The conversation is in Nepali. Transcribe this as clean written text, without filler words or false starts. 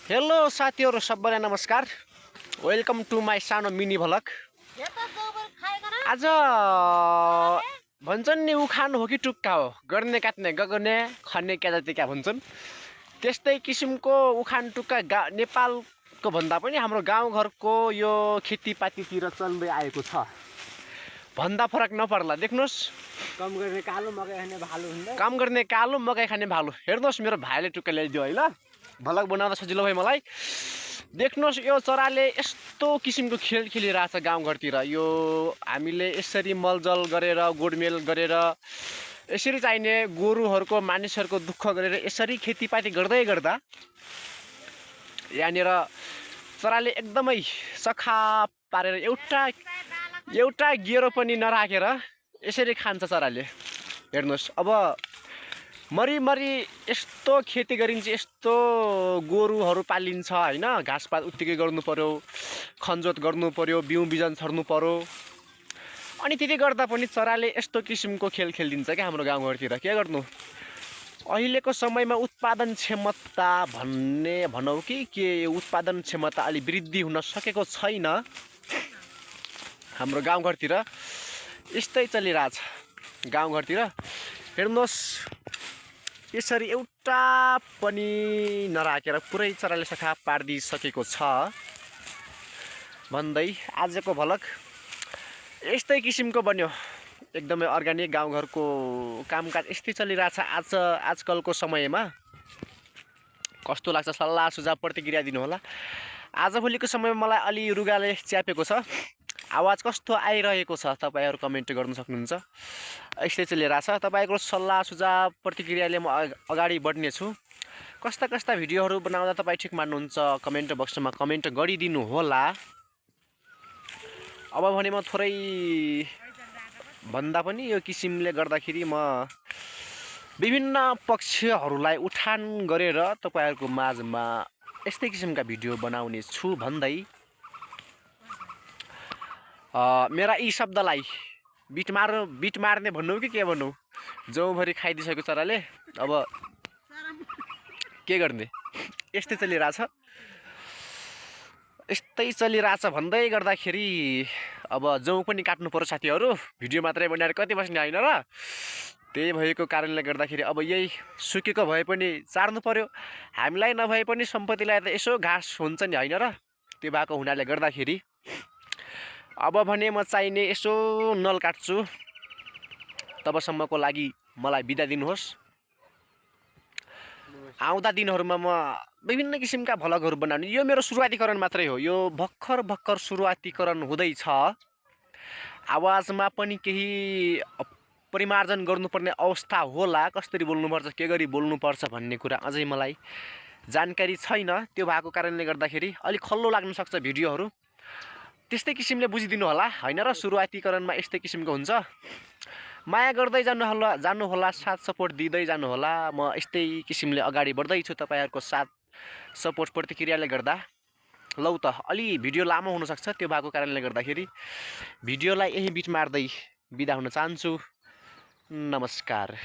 हेलो साथीहरु सबैलाई नमस्कार। वेलकम टु माई सानो मिनी भ्लग। आज भन्छन् नि उखान हो कि टुक्का हो, गर्ने काट्ने गगने खन्ने क्या जाति क्या भन्छन्। त्यस्तै किसिमको उखान टुक्का नेपालको भन्दा पनि हाम्रो गाउँघरको यो खेतीपातीतिर चल्दै आएको छ। भन्दा फरक नपर्ला। देख्नुस्, काम गर्ने कालो मकै खाने भालु हुन्छ। काम गर्ने कालो मकै खाने भालु। हेर्नुहोस्, मेरो भाइले टुक्का ल्याइदियो है। ल, भ्लग बनाउँदा सजिलो भयो मलाई। देख्नुहोस्, यो चराले यस्तो किसिमको खेल खेलिरहेछ गाउँघरतिर। यो हामीले यसरी मलजल गरेर गोडमेल गरेर यसरी चाहिने गोरुहरूको मानिसहरूको दुःख गरेर यसरी खेतीपाती गर्दै गर्दा यहाँनिर चराले एकदमै सखा पारेर एउटा गेरो पनि नराखेर यसरी खान्छ चराले। हेर्नुहोस्, अब मरिमरि यस्तो खेती गरिन्छ, यस्तो गोरुहरू पालिन्छ होइन। घाँसपात उत्तिकै गर्नु पर्यो, खनजोत गर्नु पर्यो, बिउ बिजन छर्नु पर्यो। अनि त्यति गर्दा पनि चराले यस्तो किसिमको खेल खेलिदिन्छ क्या हाम्रो गाउँघरतिर। के गर्नु, अहिलेको समयमा उत्पादन क्षमता भनौँ कि के उत्पादन क्षमता अलि वृद्धि हुन सकेको छैन हाम्रो गाउँघरतिर। यस्तै चलिरहेछ गाउँघरतिर। हेर्नुहोस्, यसरी एउटा पनि नराखेर पुरै चराले सखा पारिदिसकेको छ भन्दै आजको भ्लग यस्तै किसिमको बन्यो। एकदमै अर्ग्यानिक गाउँघरको कामकाज यस्तै चलिरहेछ आजकलको समयमा। कस्तो लाग्छ सल्लाह सुझाव प्रतिक्रिया दिनुहोला। आजभोलिको समयमा मलाई अलि रुगाले च्यापेको छ। आवाज कस्तो आइरहेको छ तपाईँहरू कमेन्ट गर्न सक्नुहुन्छ। यस्तै चलिरहेछ। तपाईँको सल्लाह सुझाव प्रतिक्रियाले म अगाडि बढ्नेछु। कस्ता भिडियोहरू बनाउँदा तपाईँ ठिक मान्नुहुन्छ कमेन्ट बक्समा कमेन्ट गरिदिनु होला। अब भने म थोरै भन्दा पनि यो किसिमले गर्दाखेरि म विभिन्न पक्षहरूलाई उठान गरेर तपाईँहरूको माझमा यस्तै किसिमका भिडियो बनाउने छु भन्दै मेरा यी शब्दलाई बिट मार्ने भनौँ कि के भनौँ, जौभरि खाइदिइसक्यो चराले। अब के गर्ने, यस्तै चलिरहेछ भन्दै गर्दाखेरि अब जौँ पनि काट्नु पर्यो साथीहरू। भिडियो मात्रै बनाएर कति बस्ने होइन र। त्यही भएको कारणले गर्दाखेरि अब यही सुकेको भए पनि चार्नु पर्यो। हामीलाई नभए पनि सम्पत्तिलाई त यसो घाँस हुन्छ नि होइन र। त्यो भएको हुनाले गर्दाखेरि अब भने म चाहिने यसो नल काट्छु। तबसम्मको लागि मलाई बिदा दिनुहोस्। आउँदा दिनहरूमा म विभिन्न किसिमका भ्लगहरू बनाउने। यो मेरो सुरुवातीकरण मात्रै हो। यो भर्खर सुरुवातीकरण हुँदैछ। आवाजमा पनि केही परिमार्जन गर्नुपर्ने अवस्था होला। कसरी बोल्नुपर्छ, के गरी बोल्नुपर्छ भन्ने कुरा अझै मलाई जानकारी छैन। त्यो भएको कारणले गर्दाखेरि अलिक खल्लो लाग्न सक्छ भिडियोहरू। त्यस्तै किसिमले बुझिदिनु होला होइन र। सुरुवातीकरणमा यस्तै किसिमको हुन्छ। माया गर्दै जानु होला, साथ सपोर्ट दिँदै जानु होला। म यस्तै किसिमले अगाडि बढ्दैछु तपाईँहरूको साथ सपोर्ट प्रतिक्रियाले गर्दा। लौ त, अलि भिडियो लामो हुनसक्छ। त्यो भएको कारणले गर्दाखेरि भिडियोलाई यही बिट मार्दै बिदा हुन चाहन्छु। नमस्कार।